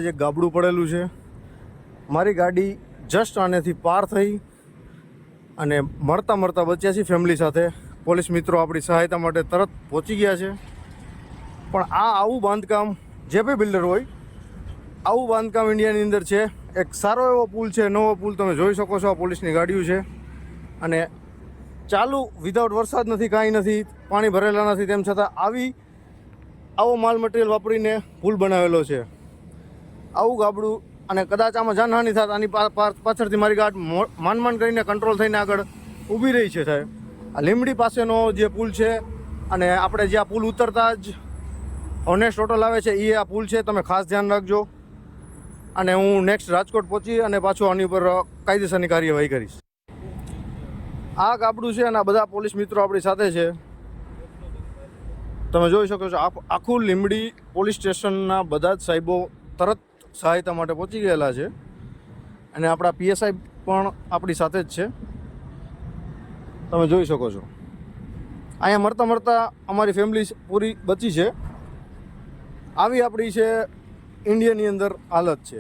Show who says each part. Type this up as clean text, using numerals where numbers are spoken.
Speaker 1: જે ગાબડું પડેલું છે, મારી ગાડી જસ્ટ આનેથી પાર થઈ અને મળતા બચ્યા છીએ ફેમિલી સાથે. પોલીસ મિત્રો આપણી સહાયતા માટે તરત પહોંચી ગયા છે. પણ આવું બાંધકામ જે બી બિલ્ડર હોય, આવું બાંધકામ ઇન્ડિયાની અંદર છે. એક સારો એવો પુલ છે, નવો પુલ તમે જોઈ શકો છો. આ પોલીસની ગાડીઓ છે અને ચાલુ વિધાઉટ વરસાદ નથી, કાંઈ નથી, પાણી ભરેલા નથી. તેમ છતાં આવો માલ મટીરિયલ વાપરીને પુલ બનાવેલો છે. આવું ગાબડું અને કદાચ આમાં જાનહાનિ થાય. આની પાછળથી મારી ગાડી માંડ કરીને કંટ્રોલ થઈને આગળ ઊભી રહી છે. સાહેબ, આ લીમડી પાસેનો જે પુલ છે અને આપણે જે આ પુલ ઉતરતા જ ઓનેસ્ટ હોટલ આવે છે, એ આ પુલ છે. તમે ખાસ ધ્યાન રાખજો. અને હું નેક્સ્ટ રાજકોટ પહોંચી અને પાછું આની ઉપર કાયદેસરની કાર્યવાહી કરીશ. આ ગાબડું છે અને આ બધા પોલીસ મિત્રો આપણી સાથે છે. તમે જોઈ શકો છો. આખું લીમડી પોલીસ સ્ટેશનના બધા જ સાહેબો તરત સહાયતા માટે પહોંચી ગયેલા છે અને આપણા પીએસઆઈ પણ આપણી સાથે જ છે. તમે જોઈ શકો છો. અહીંયા મળતા અમારી ફેમિલી પૂરી બચી છે. આવી આપણી છે ઇન્ડિયાની અંદર હાલત છે.